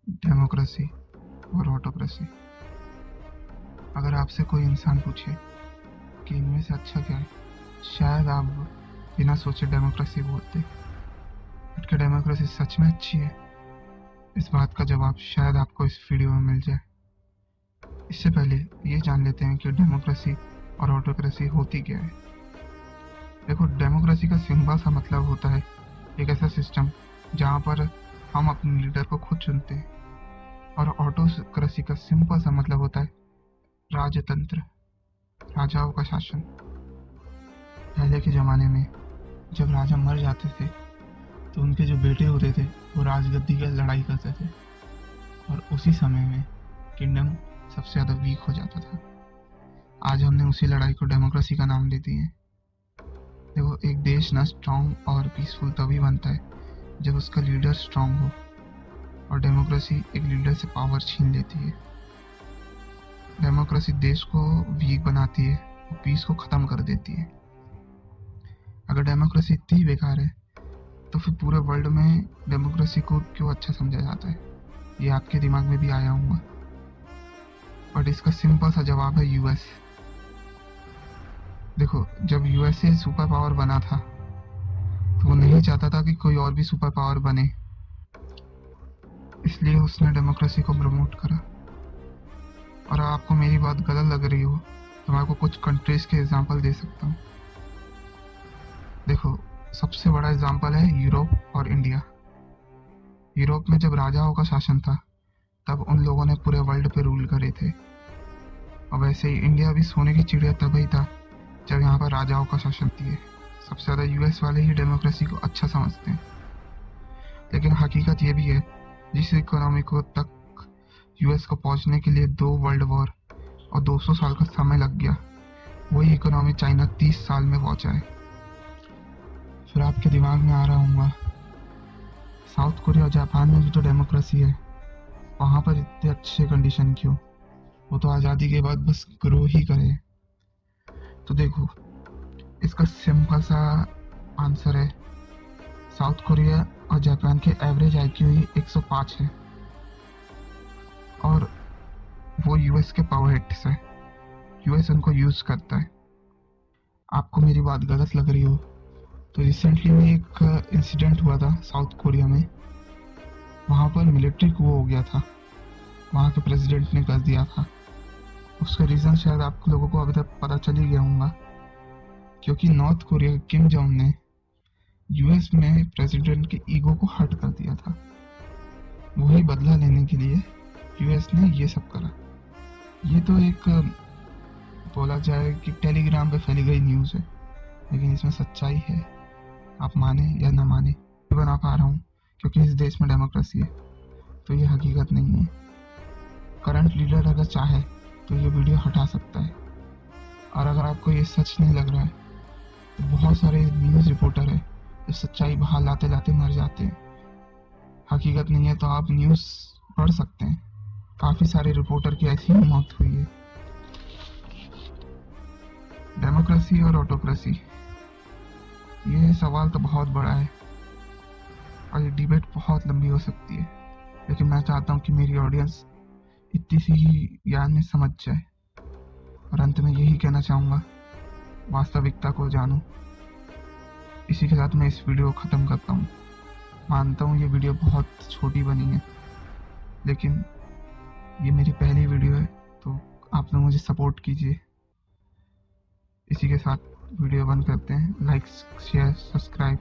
Democracy और autocracy. अगर आपसे कोई इंसान पूछे कि इनमें से अच्छा क्या है, शायद आप बिना सोचे डेमोक्रेसी बोलते। बट क्या डेमोक्रेसी सच में अच्छी है? इस बात का जवाब शायद आपको इस वीडियो में मिल जाए। इससे पहले ये जान लेते हैं कि डेमोक्रेसी और ऑटोक्रेसी होती क्या है। देखो, डेमोक्रेसी का सिंपल सा मतलब होता है एक ऐसा सिस्टम जहाँ पर हम अपने लीडर को खुद चुनते हैं, और ऑटोक्रेसी का सिंपल सा मतलब होता है राजतंत्र, राजाओं का शासन। पहले के ज़माने में जब राजा मर जाते थे तो उनके जो बेटे होते थे वो राजगद्दी की लड़ाई करते थे, और उसी समय में किंगडम सबसे ज़्यादा वीक हो जाता था। आज हमने उसी लड़ाई को डेमोक्रेसी का नाम दे दिए। देखो, एक देश ना स्ट्रांग और पीसफुल तभी बनता है जब उसका लीडर स्ट्रांग हो, और डेमोक्रेसी एक लीडर से पावर छीन लेती है। डेमोक्रेसी देश को वीक बनाती है और पीस को ख़त्म कर देती है। अगर डेमोक्रेसी इतनी बेकार है तो फिर पूरे वर्ल्ड में डेमोक्रेसी को क्यों अच्छा समझा जाता है? ये आपके दिमाग में भी आया होगा। बट इसका सिंपल सा जवाब है यूएस। देखो, जब यूएसए सुपर पावर बना था तो वो नहीं चाहता था कि कोई और भी सुपर पावर बने, इसलिए उसने डेमोक्रेसी को प्रमोट करा। और आपको मेरी बात गलत लग रही हो तो मैं आपको कुछ कंट्रीज के एग्जांपल दे सकता हूँ। देखो, सबसे बड़ा एग्जांपल है यूरोप और इंडिया। यूरोप में जब राजाओं का शासन था तब उन लोगों ने पूरे वर्ल्ड पे रूल करे थे, और वैसे ही इंडिया भी सोने की चिड़िया तभी था जब यहाँ पर राजाओं का शासन थी। सबसे ज़्यादा यूएस वाले ही डेमोक्रेसी को अच्छा समझते हैं। लेकिन हकीकत ये भी है, जिस इकोनॉमी को तक यूएस को पहुंचने के लिए 2 वर्ल्ड वॉर और 200 साल का समय लग गया, वही इकोनॉमी चाइना 30 साल में पहुंचा है। फिर आपके दिमाग में आ रहा होगा, साउथ कोरिया और जापान में भी तो डेमोक्रेसी है, वहाँ पर इतने अच्छे कंडीशन क्यों? वो तो आज़ादी के बाद बस ग्रो ही करे। तो देखो, इसका सिंपल सा आंसर है, साउथ कोरिया और जापान के एवरेज आईक्यू ही 105 है, और वो यूएस के पावर हिट्स है। यूएस उनको यूज करता है। आपको मेरी बात गलत लग रही हो तो रिसेंटली में एक इंसिडेंट हुआ था साउथ कोरिया में। वहाँ पर मिलिट्री coup हो गया था, वहाँ के प्रेसिडेंट ने कर दिया था। उसका रीज़न शायद आप लोगों को अभी तक पता चल ही गया होगा, क्योंकि नॉर्थ कोरिया के किम जोंग ने यूएस में प्रेसिडेंट के ईगो को हर्ट कर दिया था। वही बदला लेने के लिए यूएस ने ये सब करा। ये तो एक बोला जाए कि टेलीग्राम पे फैली गई न्यूज़ है, लेकिन इसमें सच्चाई है। आप माने या ना माने, बना पा रहा हूँ क्योंकि इस देश में डेमोक्रेसी है, तो ये हकीकत नहीं है। करंट लीडर अगर चाहे तो ये वीडियो हटा सकता है, और अगर आपको ये सच नहीं लग रहा है तो बहुत सारे न्यूज़ रिपोर्टर है जो सच्चाई बाहर लाते लाते मर जाते हैं। हकीकत नहीं है तो आप न्यूज़ पढ़ सकते हैं, काफ़ी सारे रिपोर्टर की ऐसी ही मौत हुई है। डेमोक्रेसी और ऑटोक्रेसी, ये सवाल तो बहुत बड़ा है और ये डिबेट बहुत लंबी हो सकती है, लेकिन मैं चाहता हूँ कि मेरी ऑडियंस इतनी सी ही ज्ञान में समझ जाए। और अंत में यही कहना चाहूँगा, वास्तविकता को जानो। इसी के साथ मैं इस वीडियो को ख़त्म करता हूँ। मानता हूँ ये वीडियो बहुत छोटी बनी है, लेकिन ये मेरी पहली वीडियो है, तो आप लोग मुझे सपोर्ट कीजिए। इसी के साथ वीडियो बंद करते हैं। Like, share, subscribe.